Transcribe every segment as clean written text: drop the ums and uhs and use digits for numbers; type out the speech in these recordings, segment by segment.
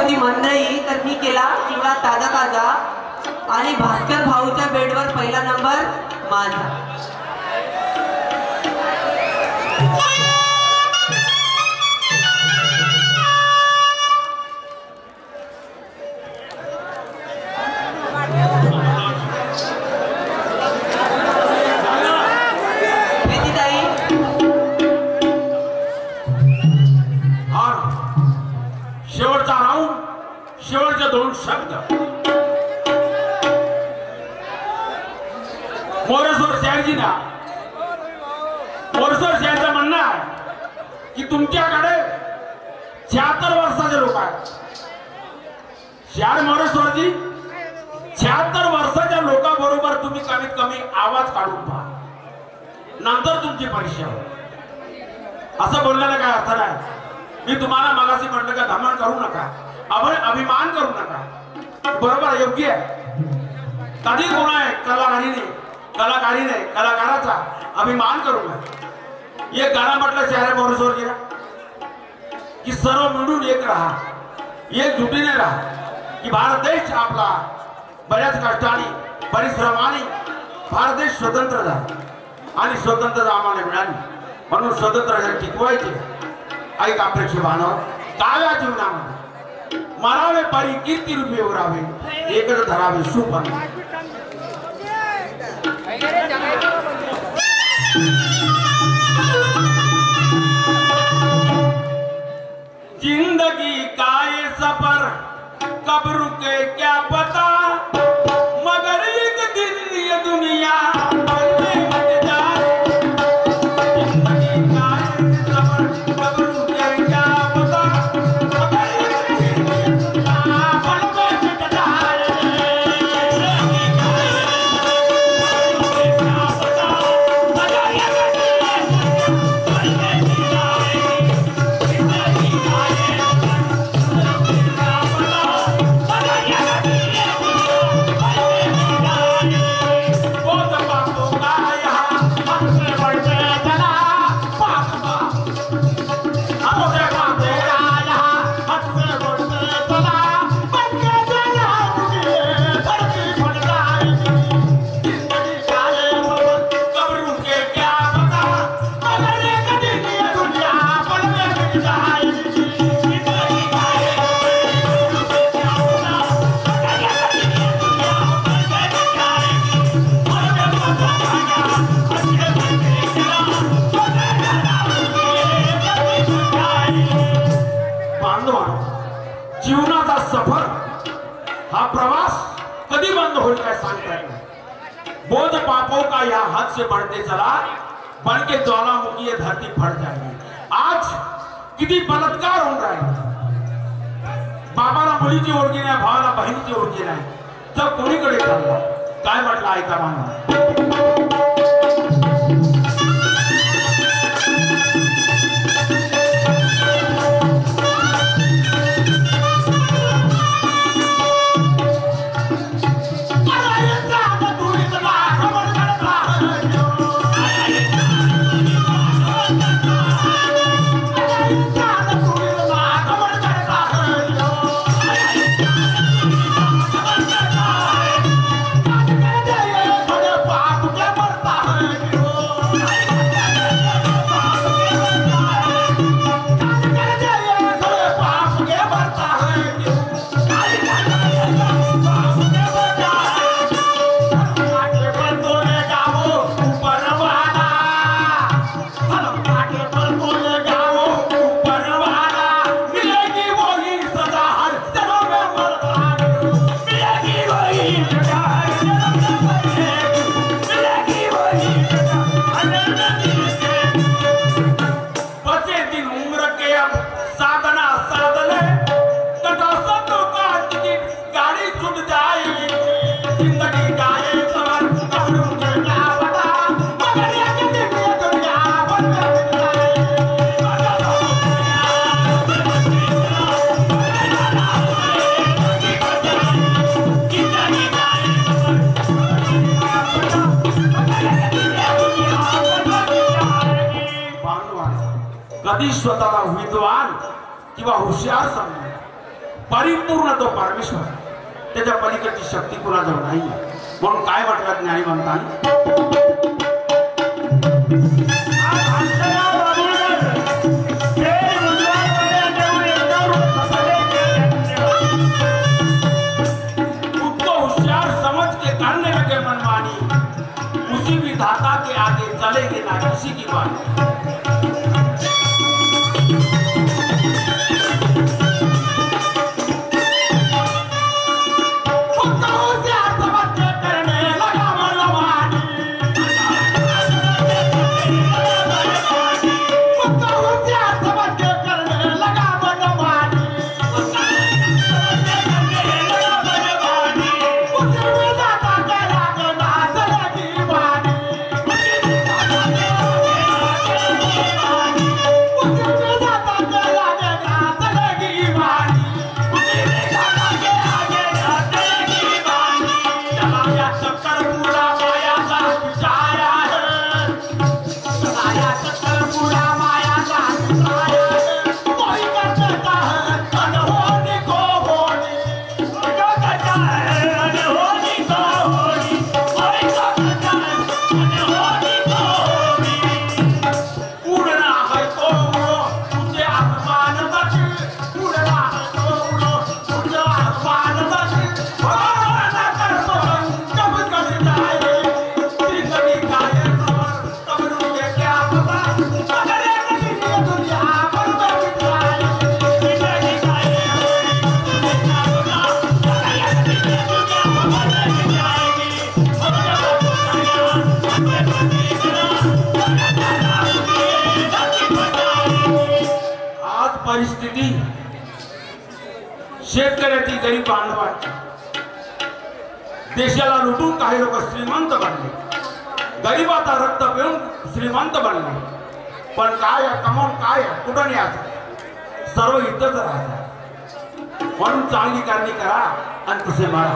होती मंडळी तर मी केला चिवडा ताजा ताजा आणि भास्कर भाऊच्या बेडवर पहिला नंबर माझा. शेवटचा राऊंड, शेवटचे 2 शब्द. मोरेश्वर शहरजीना मोरेश्वर शहरचं म्हणणं आहे की तुमच्याकडे 76 वर्षाचे लोक आहेत. शहर मोरेश्वरजी 76 वर्षाच्या लोकांबरोबर तुम्ही कमीत कमी आवाज काढून पहा, नंतर तुमची परीक्षा हो. असं बोलण्याला काय अर्थ नाही. मी तुम्हाला मगाशी म्हटलं का धमन करू नका, अभिमान करू नका, बरोबर योग्य आहे. कधी कोणा आहे कलाकारीने कलाकाराचा अभिमान करू नये. एक गाणं म्हटलं शहर मोरेश्वर गेला की सर्व मिळून एक राहा, एकजुटीने राहा की भारत देश आपला बऱ्याच कष्टाने परिश्रमाने भारत देश स्वतंत्र झाला आणि स्वतंत्रता आम्हाला मिळाली, म्हणून स्वतंत्र टिकवायचे. ऐका प्रेक्षकांनो, काव्या जीवनामध्ये मरावे पारी कीर्ती रूपी उरावे, एकच धरावे सुपन. जिंदगी का ये सफर कब रुके क्या पता, मगर एक दिन ये दुनिया जीवनाचा सफर हा प्रवास कधी बंद होईल काय सांगता येत नाही. बोझ पापों का या हाथ से बढ़ते चला, बन के ज्वालामुखी ये धरती फट जाएगी. आज किती बलात्कार होऊन राहिले. बाबाला मुलीची ओळखी नाही, भावाला बहिणीची ओळखी नाही, जग कोणीकडे चालला काय म्हटलं ऐका मानवा. कधी स्वतःला विद्वान किंवा हुशार समजू, परिपूर्ण तो परमेश्वर, त्याच्या पलीकडची शक्ती कुणाजवळ नाही. म्हणून काय म्हटलं ज्ञानी म्हणतात, धाता के आगे चलेंगे ना किसी की बात. परिस्थिती शेतकऱ्याची, गरीब बांधवांची, देशाला लुटून काही लोक श्रीमंत बनले, गरीबाचा रक्त पिऊन श्रीमंत बनले. पण काय कमावून काय कुठं नाही, आज सर्व इथंच राहतात. म्हणून चांगली कारणी करा आणि तसे मारा.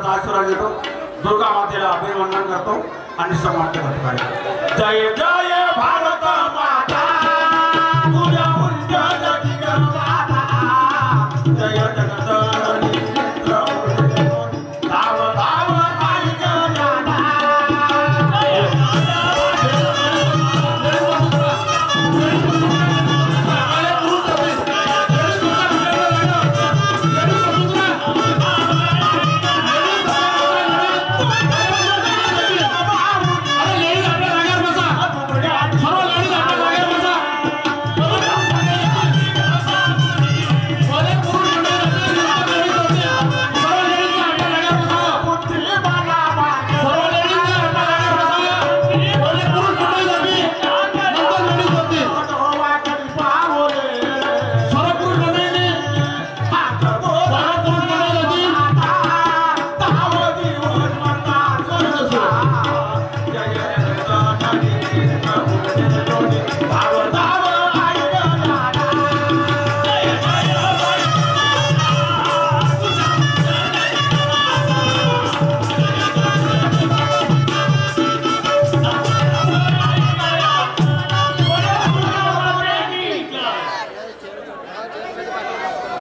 आशीर्वाद घेतो. दुर्गा मातेला अभिवंदन करतो आणि समाप्त करतो. जय जय भारत माता.